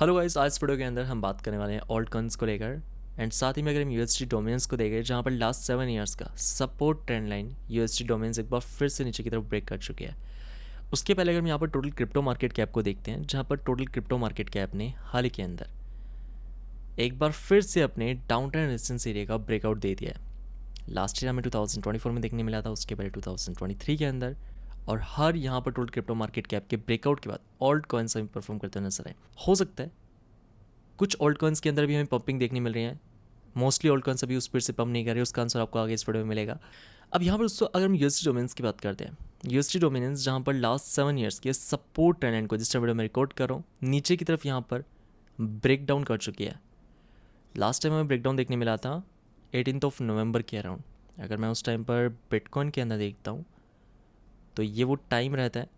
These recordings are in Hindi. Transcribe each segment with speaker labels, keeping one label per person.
Speaker 1: हेलो गाइस, आज वीडियो के अंदर हम बात करने वाले हैं ऑल्ट कॉइन्स को लेकर एंड साथ ही में अगर हम यूएसडी डोमेन्स को देखें जहां पर लास्ट 7 इयर्स का support trend line USD domains एक बार फिर से नीचे की तरफ ब्रेक कर चुके हैं। उसके पहले अगर हम यहाँ पर टोटल क्रिप्टो मार्केट कैप को देखते हैं जहां पर टोटल क्रिप्टो मार्केट कैप ने हाल ही के अंदर एक बार फिर से अपने डाउन ट्रेंड रेजिस्टेंस एरिया का ब्रेकआउट दे दिया है। लास्ट ईयर हमें 2024 में देखने मिला था, उसके पहले 2023 के अंदर, और हर यहाँ पर टोटल क्रिप्टो मार्केट कैप के ब्रेकआउट के बाद ऑल्ट कॉइन्स हमें परफॉर्म करते नजर आए। हो सकता है कुछ ऑल्ट कॉइन्स के अंदर भी हमें पंपिंग देखने मिल रही है, मोस्टली ऑल्ट कॉइन्स अभी उस स्पीड से पंप नहीं कर रहे। उसका आंसर आपको आगे इस वीडियो में मिलेगा। अब यहाँ पर दोस्तों अगर हम यूएसडी डोमेन्स की बात करते हैं, यूएसडी डोमिनेंस जहाँ पर लास्ट 7 इयर्स के सपोर्ट ट्रेंड लाइन को जिस टाइम वीडियो में रिकॉर्ड कर रहा हूँ नीचे की तरफ यहाँ पर ब्रेक डाउन कर चुकी है। लास्ट टाइम हमें ब्रेक डाउन देखने मिला था 18 नवंबर के अराउंड। अगर मैं उस टाइम पर बिटकॉइन के अंदर देखता हूँ तो ये वो टाइम रहता है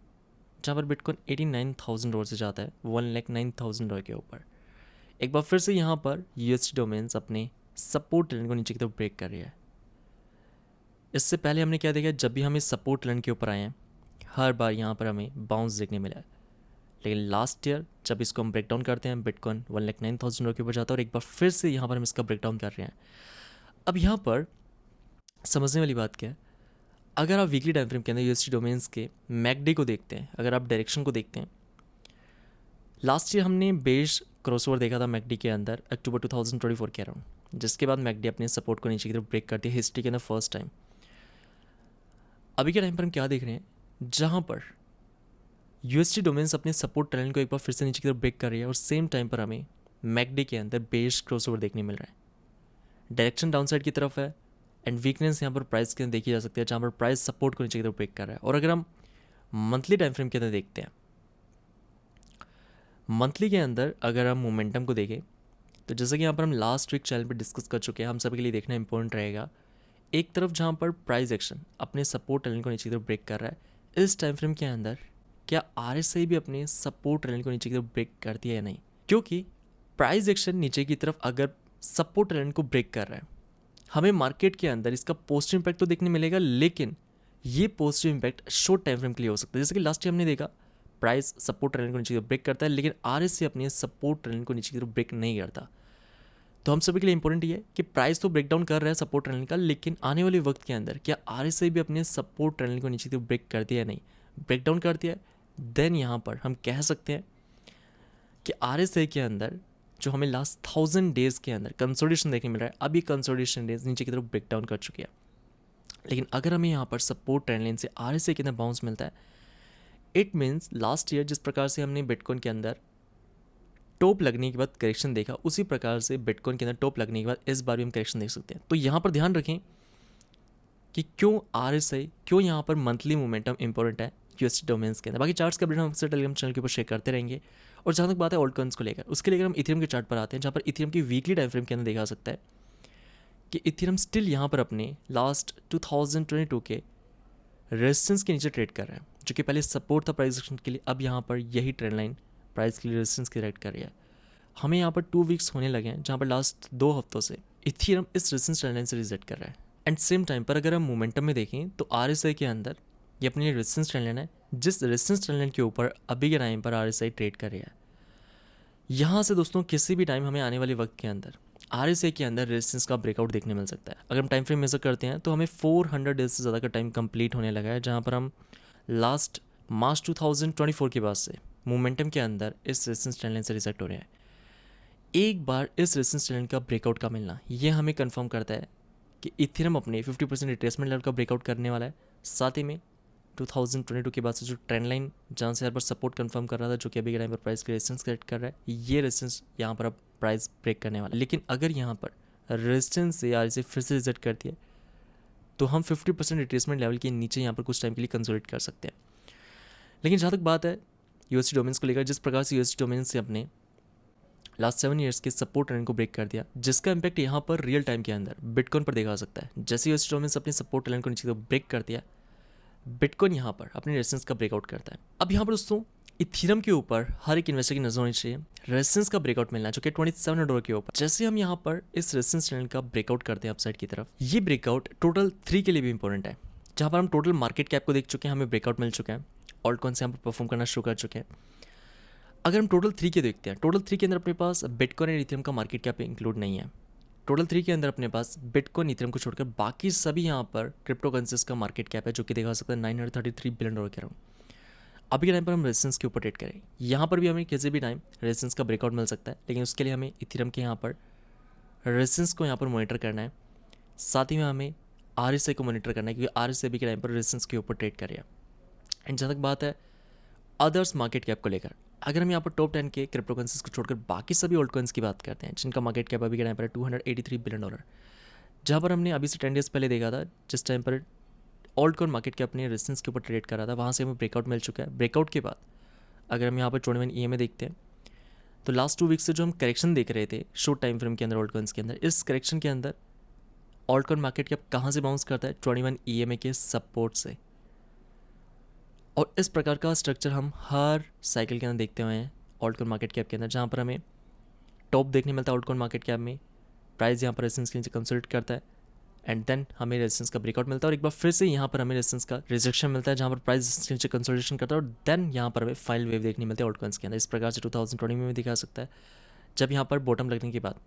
Speaker 1: जहाँ पर बिटकॉइन 89,000 से जाता है 1,09,000 के ऊपर। एक बार फिर से यहाँ पर यूएसडी डोमेन्स अपने सपोर्ट लाइन को नीचे की तरफ ब्रेक कर रही है। इससे पहले हमने क्या देखा, जब भी हम इस सपोर्ट लाइन के ऊपर आए हैं हर बार यहाँ पर हमें बाउंस देखने मिला है। लेकिन लास्ट ईयर जब इसको हम ब्रेक डाउन करते हैं बिटकॉइन 1,09,000 के ऊपर जाता है और एक बार फिर से यहाँ पर हम इसका ब्रेक डाउन कर रहे हैं। अब यहाँ पर समझने वाली बात क्या है, अगर आप वीकली टाइम फ्रेम के अंदर यूएसडी डोमेन्स के मैकडी को देखते हैं, अगर आप डायरेक्शन को देखते हैं, लास्ट ईयर हमने बेस क्रॉसओवर देखा था मैकडी के अंदर अक्टूबर 2024 के अराउंड, जिसके बाद मैकडी अपने सपोर्ट को नीचे की तरफ ब्रेक करती है हिस्ट्री के अंदर फर्स्ट टाइम। अभी के टाइम पर हम क्या देख रहे हैं, जहाँ पर यूएसडी डोमेन्स अपने सपोर्ट ट्रेंड को एक बार फिर से नीचे की तरफ ब्रेक कर रही है और सेम टाइम पर हमें मैकडी के अंदर बेस क्रॉसओवर देखने मिल रहा है। डायरेक्शन डाउन साइड की तरफ है एंड वीकनेस यहाँ पर प्राइस के अंदर देखी जा सकती है जहाँ पर प्राइस सपोर्ट को नीचे की तरफ ब्रेक कर रहा है। और अगर हम मंथली टाइम फ्रेम के अंदर देखते हैं, मंथली के अंदर अगर हम मोमेंटम को देखें तो जैसा कि यहाँ पर हम लास्ट वीक चैनल पर डिस्कस कर चुके हैं, हम सभी के लिए देखना इंपॉर्टेंट रहेगा। एक तरफ जहाँ पर प्राइस एक्शन अपने सपोर्ट लाइन को नीचे की तरफ ब्रेक कर रहा है, इस टाइम फ्रेम के अंदर क्या आरएसआई भी अपने सपोर्ट लाइन को नीचे की तरफ ब्रेक करती है या नहीं, क्योंकि प्राइस एक्शन नीचे की तरफ अगर सपोर्ट लाइन को ब्रेक कर रहा है हमें मार्केट के अंदर इसका पॉजिटिव इंपैक्ट तो देखने मिलेगा, लेकिन ये positive impact short time frame के लिए हो सकता है। जैसे कि लास्ट टाइम हमने देखा प्राइस सपोर्ट लाइन को नीचे की तरफ ब्रेक करता है लेकिन आरएसआई अपने सपोर्ट लाइन को नीचे की तरफ ब्रेक नहीं करता। तो हम सभी के लिए इंपॉर्टेंट ये है कि प्राइस तो ब्रेक डाउन कर रहा है सपोर्ट लाइन का, लेकिन आने वाले वक्त के अंदर क्या आरएसआई भी अपने सपोर्ट लाइन को नीचे की तरफ ब्रेक करती है या नहीं। ब्रेक डाउन करती है देन यहाँ पर हम कह सकते हैं कि आरएसआई के अंदर जो हमें लास्ट 1000 डेज के अंदर कंसोलिडेशन देखने मिल रहा है, अभी कंसोलिडेशन डेज नीचे की तरफ ब्रेक डाउन कर चुकी है। लेकिन अगर हमें यहाँ पर सपोर्ट ट्रेंड लाइन से आरएसआई के अंदर बाउंस मिलता है, इट मीन्स लास्ट ईयर जिस प्रकार से हमने बिटकॉइन के अंदर टॉप लगने के बाद करेक्शन देखा, उसी प्रकार से बिटकॉइन के अंदर टॉप लगने के बाद इस बार भी हम करेक्शन देख सकते हैं। तो यहाँ पर ध्यान रखें कि क्यों आरएसआई, क्यों यहाँ पर मंथली मोमेंटम इंपॉर्टेंट है यूएसडी डोमेन्स के अंदर। बाकी चार्ट्स का अपडेट हम अक्सर टेलीग्राम चैनल के ऊपर शेयर करते रहेंगे। और जहाँ तक बात है ऑल्ट कॉइन्स को लेकर, उसके लेकर हम इथेरियम के चार्ट पर आते हैं, जहाँ पर इथेरियम की वीकली टाइम फ्रेम के अंदर देखा सकता है कि इथेरियम स्टिल यहाँ पर अपने लास्ट 2022 के रेजिस्टेंस के नीचे ट्रेड कर रहा है, जो कि पहले सपोर्ट था प्राइस एक्शन के लिए, अब यहाँ पर यही ट्रेंड लाइन प्राइस के लिए रेजिस्टेंस की ट्रेड कर रही है। हमें यहाँ पर 2 वीक्स होने लगे हैं जहाँ पर लास्ट 2 हफ्तों से इथेरियम इस रेजिस्टेंस ट्रेंड लाइन से रिजेक्ट कर रहा है। एंड सेम टाइम पर अगर हम मोमेंटम में देखें तो आरएसआई के अंदर ये अपनी रेजिस्टेंस ट्रेंड लाइन है, जिस रेजिस्टेंस ट्रेंड लाइन के ऊपर अभी के टाइम पर आरएसआई ट्रेड कर रही है। यहाँ से दोस्तों किसी भी टाइम हमें आने वाले वक्त के अंदर आरएसआई के अंदर रेजिस्टेंस का ब्रेकआउट देखने मिल सकता है। अगर हम टाइम फ्रेम मेजर करते हैं तो हमें 400 डेज से ज़्यादा का टाइम कंप्लीट होने लगा है, जहाँ पर हम लास्ट मार्च 2024 के बाद से मोमेंटम के अंदर इस रेजिस्टेंस ट्रेंड लाइन से रिजेक्ट हो रहे हैं। एक बार इस रेजिस्टेंस ट्रेंड लाइन का ब्रेकआउट का मिलना ये हमें कंफर्म करता है कि इथेरियम अपने 50% रिट्रेसमेंट लेवल का ब्रेकआउट करने वाला है। साथ ही में 2022 के बाद से जो ट्रेंड लाइन जहाँ से हर बार सपोर्ट कंफर्म कर रहा था, जो कि अभी के टाइम पर प्राइस के रेजिस्टेंस क्रिएट कर रहा है, ये रेजिस्टेंस यहाँ पर अब प्राइस ब्रेक करने वाला है। लेकिन अगर यहाँ पर रेजिस्टेंस से या इसे फिर से रिजेक्ट करती है तो हम 50% रिट्रेसमेंट लेवल के नीचे यहाँ पर कुछ टाइम के लिए कंसोलिडेट कर सकते हैं। लेकिन जहाँ तक बात है यूएसडी डोमेन्स को लेकर, जिस प्रकार से यूएसडी डोमेन्स से अपने लास्ट 7 इयर्स के सपोर्ट ट्रेंड को ब्रेक कर दिया, जिसका इंपैक्ट यहाँ पर रियल टाइम के अंदर बिटकॉइन पर देखा जा सकता है। जैसे यूएसडी डोमेन्स अपने सपोर्ट ट्रेंड को नीचे की तरफ ब्रेक कर दिया, बिटकॉइन यहाँ पर अपने रेजिस्टेंस का ब्रेकआउट करता है। अब यहाँ पर दोस्तों इथेरियम के ऊपर हर एक इन्वेस्टर की नजर होनी चाहिए, रेजिस्टेंस का ब्रेकआउट मिलना है जो कि $27 के ऊपर। जैसे हम यहाँ पर इस रेजिस्टेंस ट्रेंड का ब्रेकआउट करते हैं अपसाइड की तरफ, ये ब्रेकआउट टोटल 3 के लिए भी इंपॉर्टेंट है, जहाँ पर हम टोटल मार्केट कैप को देख चुके हैं, हमें ब्रेकआउट मिल चुका है, ऑल्ट कॉइन्स यहाँ पर परफॉर्म करना शुरू कर चुके हैं। अगर हम टोटल 3 के देखते हैं, टोटल 3 के अंदर अपने पास बिटकॉइन एंड इथेरियम का मार्केट कैप इंक्लूड नहीं है। टोटल 3 के अंदर अपने पास बिटकॉइन इथेरियम को छोड़कर बाकी सभी यहाँ पर क्रिप्टो करेंसीज का मार्केट कैप है, जो कि देखा सकता है $933 बिलियन के अराउंड। अभी के टाइम पर हम रेजिस्टेंस के ऊपर ट्रेड करें, यहाँ पर भी हमें किसी भी टाइम रेजिस्टेंस का ब्रेकआउट मिल सकता है, लेकिन उसके लिए हमें इथेरियम के यहाँ पर रेजिस्टेंस को यहाँ पर मॉनिटर करना है। साथ ही में हमें RSI को मॉनिटर करना है, क्योंकि RSI अभी के टाइम पर रेजिस्टेंस के ऊपर ट्रेड कर रहा है। एंड जहाँ तक बात है अदर्स मार्केट कैप को लेकर, अगर हम यहाँ पर टॉप 10 के क्रिप्टो करेंसीज को छोड़कर बाकी सभी ओल्ड कॉइन्स की बात करते हैं, जिनका मार्केट कैप अभी के टाइम पर $283 बिलियन, जहाँ पर हमने अभी से 10 डेज पहले देखा था, जिस टाइम पर ओल्ड कॉइन मार्केट कैप अपने रेजिस्टेंस के ऊपर ट्रेड कर रहा था, वहाँ से हमें ब्रेकआउट मिल चुका है। ब्रेकआउट के बाद अगर हम यहाँ पर 21 EMA देखते हैं, तो लास्ट 2 वीक्स से जो हम करेक्शन देख रहे थे शॉर्ट टाइम फ्रेम के अंदर ओल्ड कॉइन्स के अंदर, इस करेक्शन के अंदर ओल्ड कॉइन मार्केट कैप कहाँ से बाउंस करता है? 21 EMA के सपोर्ट से। और इस प्रकार का स्ट्रक्चर हम हर साइकिल के अंदर देखते हुए हैं ओल्ड कॉइन मार्केट कैप के अंदर, जहाँ पर हमें टॉप देखने मिलता है ओल्ड कॉइन मार्केट कैप में, प्राइस यहाँ पर रेजिस्टेंस के नीचे कंसोलिडेट करता है, एंड देन हमें रेजिस्टेंस का ब्रेकआउट मिलता है, और एक बार फिर से यहाँ पर हमें रेजिस्टेंस का रिजेक्शन मिलता है, जहाँ पर प्राइस रेजिस्टेंस के नीचे कंसोलिडेशन करता है, और देन यहाँ पर हमें फाइनल वेव देखने मिलती है ओल्ड कॉइन्स के अंदर। इस प्रकार से 2020 में भी दिखा सकता है, जब यहाँ पर बॉटम लगने के बाद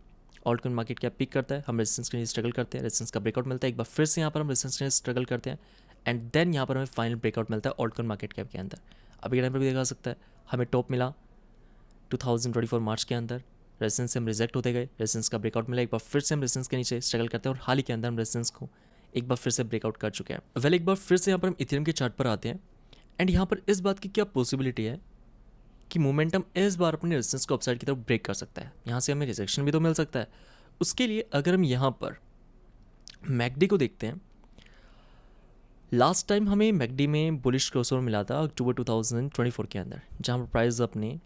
Speaker 1: old coin market cap pick करता है, हम रेजिस्टेंस के नीचे स्ट्रगल करते हैं, रेजिस्टेंस का ब्रेकआउट मिलता है, एक बार फिर से यहाँ पर हम रेजिस्टेंस के नीचे स्ट्रगल करते हैं, एंड देन यहाँ पर हमें फाइनल ब्रेकआउट मिलता है ओल्ड कॉइन मार्केट कैप के अंदर। अभी के टाइम पर भी देखा सकता है हमें टॉप मिला 2024 मार्च के अंदर, रेजिस्टेंस से हम रिजेक्ट होते गए, रेजिस्टेंस का ब्रेकआउट मिला, एक बार फिर से हम रेजिस्टेंस के नीचे स्ट्रगल करते हैं, और हाल ही के अंदर हम रेजिस्टेंस को एक बार फिर से ब्रेकआउट कर चुके हैं। वेल, एक बार फिर से यहाँ पर हम इथेरियम के चार्ट पर आते हैं, एंड यहाँ पर इस बात की क्या पॉसिबिलिटी है कि मोमेंटम इस बार अपने रेजिस्टेंस को अपसाइड की तरफ ब्रेक कर सकता है, यहाँ से हमें रिजेक्शन भी तो मिल सकता है। उसके लिए अगर हम यहाँ पर मैकडी को देखते हैं, लास्ट टाइम हमें मैकडी में बुलिश क्रॉसओवर मिला था अक्टूबर 2024 के अंदर, जहाँ पर प्राइस अपने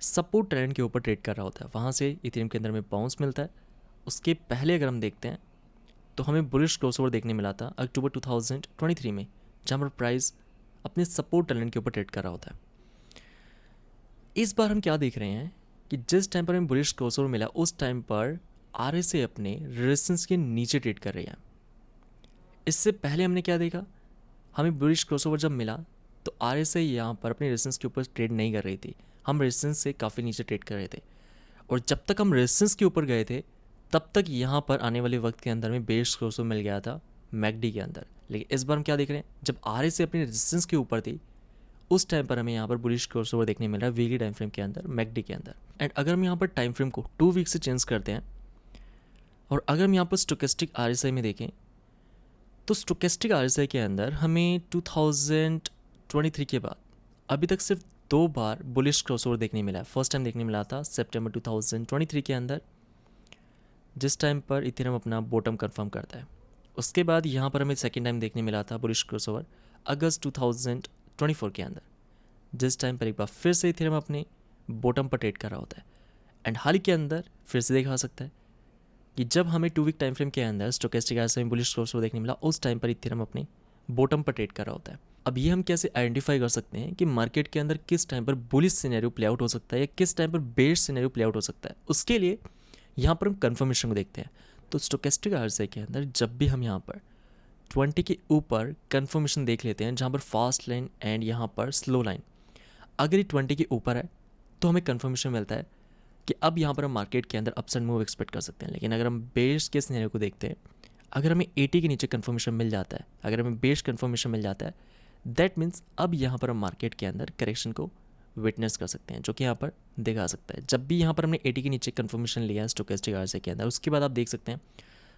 Speaker 1: सपोर्ट ट्रेंड के ऊपर ट्रेड कर रहा होता है, वहाँ से इथेरियम के अंदर में बाउंस मिलता है। उसके पहले अगर हम देखते हैं तो हमें बुलिश क्रॉसओवर देखने मिला था अक्टूबर 2023 में, जहाँ पर प्राइस अपने सपोर्ट ट्रेंड के ऊपर ट्रेड कर रहा होता है। इस बार हम क्या देख रहे हैं कि जिस टाइम पर हमें बुलिश क्रॉसओवर मिला, उस टाइम पर RSI अपने रेजिस्टेंस के नीचे ट्रेड कर रही है। इससे पहले हमने क्या देखा, हमें बुलिश क्रॉसओवर जब मिला तो RSI यहाँ पर अपने रेजिस्टेंस के ऊपर ट्रेड नहीं कर रही थी, हम रेजिस्टेंस से काफ़ी नीचे ट्रेड कर रहे थे, और जब तक हम रेजिस्टेंस के ऊपर गए थे तब तक यहाँ पर आने वाले वक्त के अंदर में बेस क्रॉसओवर मिल गया था मैकडी के अंदर। लेकिन इस बार हम क्या देख रहे हैं, जब RSI अपने रेजिस्टेंस के ऊपर थी, उस टाइम पर हमें यहाँ पर बुलिश क्रॉसओवर देखने मिल रहा है वीकली टाइम फ्रेम के अंदर मैकडी के अंदर। एंड अगर हम यहाँ पर टाइम फ्रेम को 2 वीक से चेंज करते हैं, और अगर हम यहाँ पर स्टोकेस्टिक RSI में देखें, तो स्टोकेस्टिक RSI के अंदर हमें 2023 के बाद अभी तक सिर्फ 2 बार बुलिश क्रॉसओवर देखने मिला है। फर्स्ट टाइम देखने मिला था सितंबर 2023 के अंदर, जिस टाइम पर इथेरियम अपना बॉटम कंफर्म करता है। उसके बाद यहाँ पर हमें सेकेंड टाइम देखने मिला था बुलिश क्रॉसओवर अगस्त 2024 के अंदर, जिस टाइम पर एक बार फिर से इथेरियम अपने बॉटम पर ट्रेड कर रहा होता है। एंड हाल ही के अंदर फिर से देखा सकता है कि जब हमें 2 वीक टाइम फ्रेम के अंदर स्टोकेस्टिक RSI में बुलिश क्रॉसओवर देखने मिला, उस टाइम पर इथेरियम अपने बॉटम पर ट्रेड कर रहा होता है। अब ये हम कैसे आइडेंटिफाई कर सकते हैं कि मार्केट के अंदर किस टाइम पर बुलिश सिनेरियो प्ले आउट हो सकता है या किस टाइम पर बेयर सिनेरियो प्ले आउट हो सकता है? उसके लिए यहाँ पर हम कन्फर्मेशन को देखते हैं। तो स्टोकेस्टिक RSI के अंदर जब भी हम यहाँ पर 20 के ऊपर कन्फर्मेशन देख लेते हैं, जहाँ पर फास्ट लाइन एंड यहाँ पर स्लो लाइन, अगर ये 20 के ऊपर है तो हमें कन्फर्मेशन मिलता है कि अब यहाँ पर हम मार्केट के अंदर अपसाइड मूव एक्सपेक्ट कर सकते हैं। लेकिन अगर हम बेयर्स के सिनेरियो को देखते हैं, अगर हमें 80 के नीचे कन्फर्मेशन मिल जाता है, अगर हमें बेयर्स कन्फर्मेशन मिल जाता है, दैट मीन्स अब यहाँ पर हम मार्केट के अंदर करेक्शन को विटनेस कर सकते हैं, जो कि यहाँ पर देखा सकता है। जब भी यहाँ पर हमने 80 के नीचे कन्फर्मेशन लिया है स्टोकेस्टिक RSI के अंदर, उसके बाद आप देख सकते हैं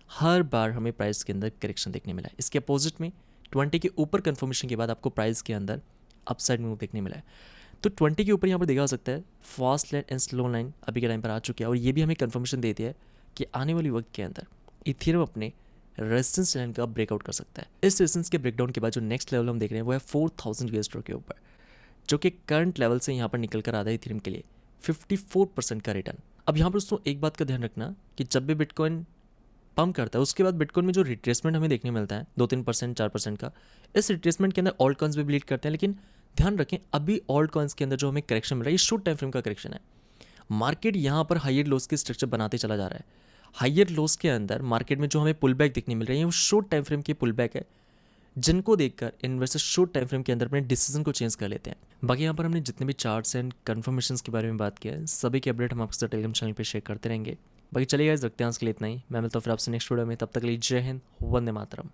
Speaker 1: हर बार हमें प्राइस के अंदर करेक्शन देखने मिला है। इसके अपोजिट में 20 के ऊपर कन्फर्मेशन के बाद आपको प्राइस के अंदर अपसाइड मूव देखने मिला है। तो 20 के ऊपर यहाँ पर देखा जा सकता है fast line and slow line अभी के टाइम पर आ चुकी है, और ये भी हमें कन्फर्मेशन देती है कि आने वाली वक्त के अंदर इथेरियम अपने रेजिस्टेंस लाइन का ब्रेकआउट कर सकता है। इस रेजिस्टेंस के ब्रेकडाउन के बाद जो नेक्स्ट लेवल हम देख रहे हैं वो है 4000 US डॉलर के ऊपर, जो कि करंट लेवल से यहाँ पर निकल कर आता है इथेरियम के लिए 54% का रिटर्न। अब यहाँ पर दोस्तों एक बात का ध्यान रखना कि जब भी बिटकॉइन पम्प करता है, उसके बाद बिटकॉइन में जो रिट्रेसमेंट हमें देखने मिलता है 2-3%, 4% का, इस रिट्रेसमेंट के अंदर ऑल्ट कॉइन्स भी ब्लीड करते हैं। लेकिन ध्यान रखें, अभी ऑल्ट कॉइन्स के अंदर जो हमें करेक्शन मिल रहा है ये शॉर्ट टाइम फ्रेम का करेक्शन है। मार्केट यहाँ पर हायर लॉस के स्ट्रक्चर बनाते चला जा रहा है। हायर लॉस के अंदर मार्केट में जो हमें पुल बैक देखने मिल रही है वो शॉर्ट टाइम फ्रेम की पुल बैक है, जिनको देखकर इन्वेस्टर शॉर्ट टाइम फ्रेम के अंदर अपने डिसीजन को चेंज कर लेते हैं। बाकी यहाँ पर हमने जितने भी चार्ट्स एंड कन्फर्मेशंस के बारे में बात किया है, सभी के अपडेट हम आपके साथ टेलीग्राम चैनल पे शेयर करते रहेंगे। बाकी चलिए गाइस, रखते हैं आज के लिए इतना ही। मैं मिलता हूँ फिर आपसे नेक्स्ट वीडियो में, तब तक के लिए जय हिंद, वंदे मातरम।